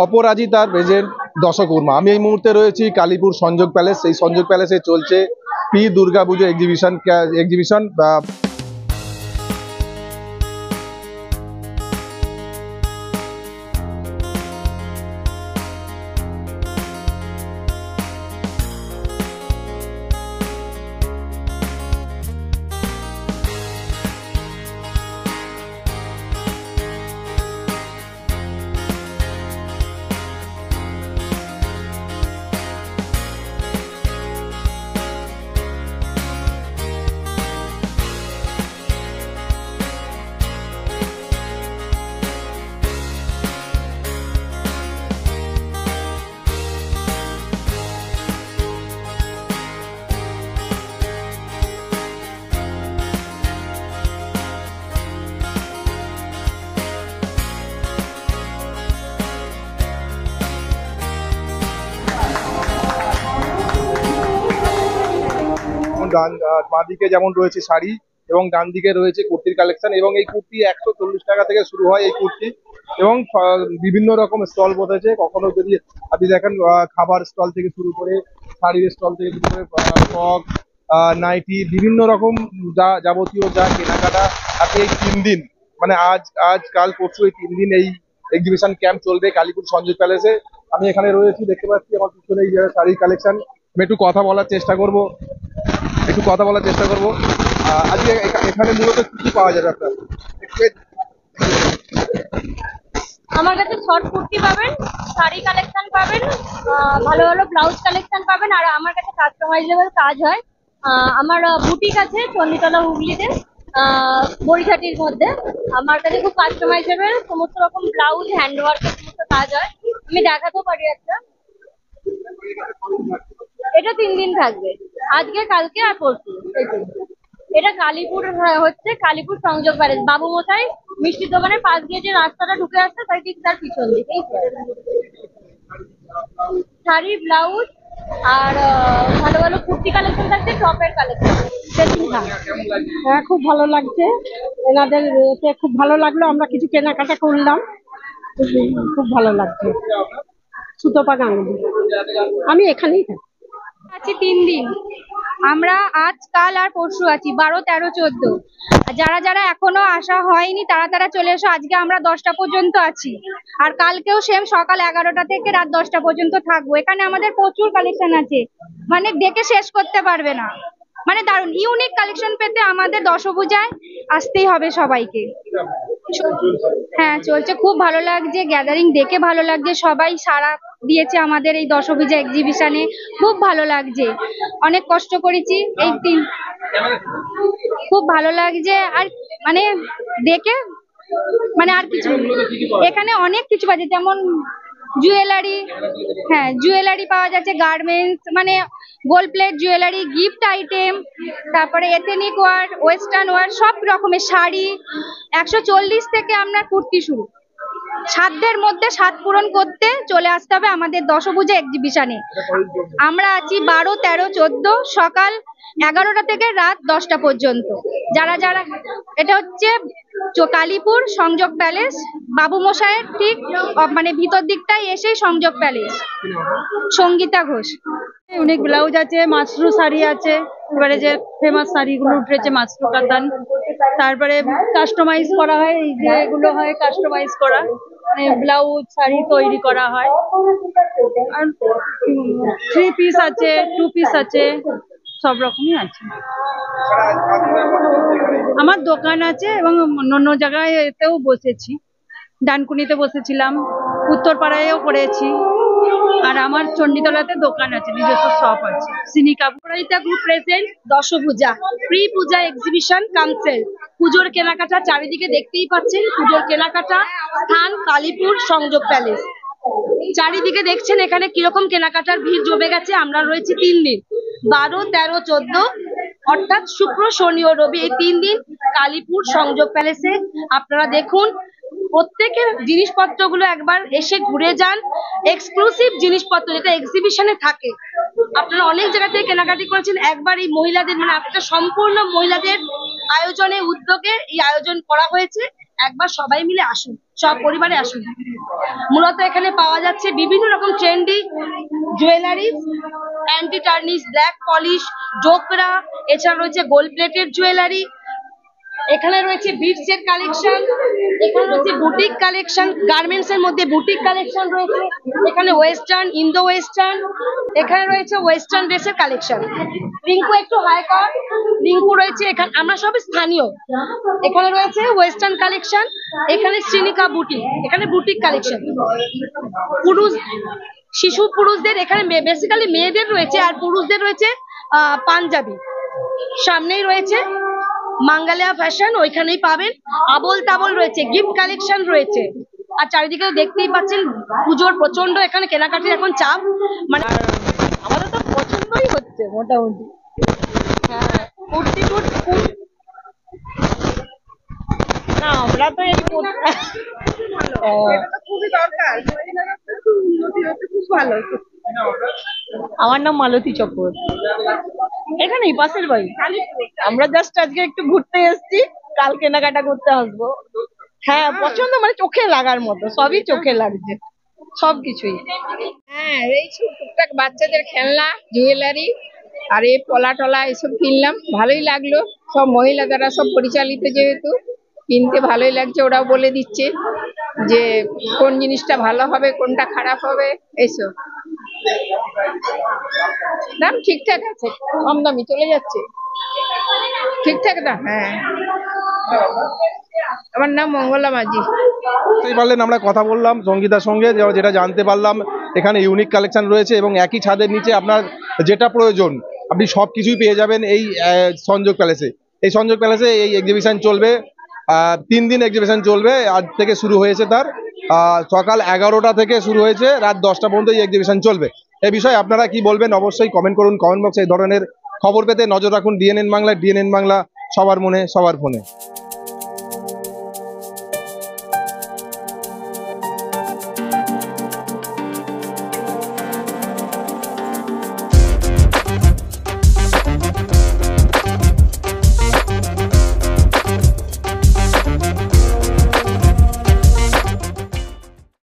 অপরাজিতার বেজের দশকর্মা। আমি এই মুহূর্তে রয়েছি কালীপুর সংযোগ প্যালেস। এই সংযোগ প্যালেসে চলছে পি দুর্গা পুজো এক্সিবিশন। বাঁদিকে যেমন রয়েছে শাড়ি এবং ডান দিকে রয়েছে কুর্তির কালেকশন, এবং এই কুর্তি 140 টাকা থেকে শুরু হয় এই কুর্তি, এবং বিভিন্ন রকম স্টল বসেছে। কখনো যদি আপনি দেখেন খাবার স্টল থেকে শুরু করে শাড়ির স্টল থেকে শুরু করে ফ্রক, নাইটি, বিভিন্ন রকম যাবতীয় যা কেনাকাটা আপনি এই 3 দিন, মানে আজ কাল পরশু এই 3 দিন এই এক্সিবিশন ক্যাম্প চলবে কালীপুর সংযোগ প্যালেসে। আমি এখানে রয়েছি, দেখতে পাচ্ছি আমার পিছনে এই শাড়ির কালেকশন। আমি একটু কথা বলার চেষ্টা করবো। আজকে এখানে মূলত কি পাওয়া যাবে আপনার? আমার কাছে শর্ট কুর্তি পাবেন, শাড়ি কালেকশন পাবেন, ভালো ভালো ব্লাউজ কালেকশন পাবেন। আর আমার কাছে কাস্টমাইজেবল কাজ হয়। আমার বুটিক আছে চণ্ডীতলা হুগলিতে, বড়িঘাটির মধ্যে। আমার কাছে খুব কাস্টমাইজেবল সমস্ত রকম ব্লাউজ, হ্যান্ডওয়ার্কের সমস্ত কাজ হয়। আমি দেখাতেও পারি একটা। এটা 3 দিন থাকবে, আজকে, কালকে আর পরশু। এটা কালীপুর হচ্ছে কালীপুর সংযোগ প্যালেস, বাবু মশাই মিষ্টির দোকানের পাশ দিয়ে যে রাস্তাটা ঢুকে আসছে তাই ঠিক তার পিছন দিকেই। শাড়ি, ব্লাউজ আর ভালো ভালো কুর্তি কালেকশন থাকছে, টপের কালেকশন। হ্যাঁ, খুব ভালো লাগছে। এনাদের খুব ভালো লাগলো, আমরা কিছু কেনাকাটা করলাম, খুব ভালো লাগছে। সুতপা গাঙ্গুলি। আমি এখানেই থাকি। আছি 3 দিন, আমরা আজ, কাল আর পরশু আছি, 12, 13, 14। যারা এখনো আসা হয়নি তারা চলে এসো। আজকে আমরা 10টা পর্যন্ত আছি, আর কালকেও সেম সকাল 11টা থেকে রাত 10টা পর্যন্ত থাকবো। এখানে আমাদের প্রচুর কালেকশন আছে, মানে দেখে শেষ করতে পারবে না। মানে দারুণ ইউনিক কালেকশন পেতে আমাদের দশভূজায় আসতেই হবে সবাইকে। হ্যাঁ চলছে, খুব ভালো লাগছে, গ্যাদারিং দেখে ভালো লাগছে, সবাই সাড়া দিয়েছে আমাদের এই দশভূজা এক্সিবিশনে, খুব ভালো লাগছে। অনেক কষ্ট করেছি এই 3, খুব ভালো লাগছে। আর মানে দেখে মানে আর কিছু, এখানে অনেক কিছু পাচ্ছে, যেমন জুয়েলারি, হ্যাঁ জুয়েলারি পাওয়া যাচ্ছে, গার্মেন্টস, মানে gold plate jewellery, gift item, তারপরে এথেনিক ওয়ার, ওয়েস্টার্ন ওয়ার, সব রকমের শাড়ি। 140 থেকে আমরা কুর্তি শুরু। সাধ্যের মধ্যে স্বাদ পূরণ করতে চলে আসতে হবে আমাদের দশভূজা এক্সিবিশনে। আমরা আছি 12, 13, 14, সকাল 11টা থেকে রাত 10টা পর্যন্ত। যারা এটা হচ্ছে কালীপুর সংযোগ প্যালেস, বাবু মশাইয়ের ঠিক মানে ভিতর দিকটাই এসেই সংযোগ প্যালেস। সঙ্গীতা ঘোষ। অনেক ব্লাউজ আছে, মাশরু শাড়ি আছে, এবারে যে ফেমাস শাড়িগুলো উঠেছে মাশরু কাতান, তারপরে কাস্টমাইজ করা হয়, এই যে এগুলো হয় কাস্টমাইজ করা, মানে ব্লাউজ শাড়ি তৈরি করা হয়। আর 3 পিস আছে, 2 পিস আছে, সব রকমই আছে। আমার দোকান আছে এবং অন্য জায়গায় এতেও বসেছি, ডানকুনিতে বসেছিলাম, উত্তরপাড়ায়ও করেছি, আর আমার চণ্ডীতলাতে দোকান আছে, নিজস্ব শপ আছে। সিনিকা অপরাজিতা গ্রুপ প্রেজেন্ট দশভূজা প্রি পূজা এক্সিবিশন কাউন্সিল। পুজোর কেনাকাটা চারিদিকে দেখতেই পাচ্ছেন, পুজোর কেনাকাটা স্থান কালীপুর সংযোগ প্যালেস। চারিদিকে দেখছেন এখানে কিরকম কেনাকাটার ভিড় জমে গেছে। আমরা রয়েছি 3 দিন, 12, 13, 14, অর্থাৎ শুক্র, শনি ও রবি, এই 3 দিন কালীপুর সংযোগ প্যালেসে। আপনারা দেখুন, প্রত্যেকের জিনিসপত্রগুলো একবার এসে ঘুরে যান। এক্সক্লুসিভ জিনিসপত্র যেটা এক্সিবিশনে থাকে, আপনারা অনেক জায়গা থেকে কেনাকাটি করেছেন, একবার এই মহিলাদের, মানে একটা সম্পূর্ণ মহিলাদের আয়োজনে, উদ্যোগে এই আয়োজন করা হয়েছে। একবার সবাই মিলে আসুন, সব পরিবারে আসুন। মূলত এখানে পাওয়া যাচ্ছে বিভিন্ন রকম trendy jewellery, anti tarnish, black polish, dokra, এছাড়া রয়েছে গোল্ড প্লেটেড জুয়েলারি, এখানে রয়েছে বিটস এর কালেকশন, এখানে রয়েছে বুটিক কালেকশন, গার্মেন্টস এর মধ্যে বুটিক কালেকশন রয়েছে, এখানে ওয়েস্টার্ন, ইন্দো ওয়েস্টার্ন, এখানে রয়েছে ওয়েস্টার্ন ড্রেসের কালেকশন। রিঙ্কু একটু হাই কর, রিঙ্কু রয়েছে এখানে, আমরা সব স্থানীয়। এখানে রয়েছে ওয়েস্টার্ন কালেকশন, এখানে শ্রীনিকা বুটিক, এখানে বুটিক কালেকশন। পুরুষ শিশু পুরুষদের এখানে বেসিক্যালি মেয়েদের রয়েছে, আর পুরুষদের রয়েছে পাঞ্জাবি। সামনেই রয়েছে মাঙ্গালিয়া ফ্যাশন, ওইখানেই পাবেন। আবল তাবল রয়েছে, গিফট কালেকশন রয়েছে, আর চারিদিকে দেখতেই পাচ্ছেন পুজোর প্রচন্ড এখানে কেনাকাটির এখন চাপ, মানে আমাদের তো পছন্দই হচ্ছে মোটামুটি। হ্যাঁ, কুর্তি না, আমরা তো এই খুবই দরকার, খুব ভালো। আমার নাম মালতী চক্রবর্তী, এখানেই পাশের বাড়ি। আমরা জাস্ট আজকে একটু ঘুরতে এসেছি, কাল কেনাকাটা করতে আসবো। হ্যাঁ, পছন্দ মানে চোখে লাগার মতো, সবই চোখে লাগছে, সবকিছুই। হ্যাঁ, এই সব টুকটাক বাচ্চাদের খেলনা, জুয়েলারি আর এই পলা টলা এসব কিনলাম, ভালোই লাগলো। সব মহিলা দ্বারা সব পরিচালিত, যেহেতু কিনতে ভালোই লাগছে। ওরাও বলে দিচ্ছে যে কোন জিনিসটা ভালো হবে, কোনটা খারাপ হবে, এইসব। দাম ঠিকঠাক আছে, কম দামি চলে যাচ্ছে, ঠিকঠাক দাম। হ্যাঁ, আমার নাম মঙ্গলা মাঝি। বুঝতেই পারলেন, আমরা কথা বললাম সঙ্গীতার সঙ্গে, যেটা জানতে পারলাম এখানে ইউনিক কালেকশন রয়েছে এবং একই ছাদের নিচে আপনার যেটা প্রয়োজন আপনি সব কিছুই পেয়ে যাবেন এই সংযোগ প্যালেসে। এই সংযোগ প্যালেসে এই এক্সিবিশন চলবে, 3 দিন এক্সিবিশন চলবে। আজ থেকে শুরু হয়েছে তার, সকাল 11টা থেকে শুরু হয়েছে, রাত 10টা পর্যন্ত এই এক্সিবিশন চলবে। এই বিষয়ে আপনারা কি বলবেন অবশ্যই কমেন্ট করুন কমেন্ট বক্সে। এই ধরনের খবর পেতে নজর রাখুন ডিএনএন বাংলা। ডিএনএন বাংলা, সবার মনে সবার ফোনে।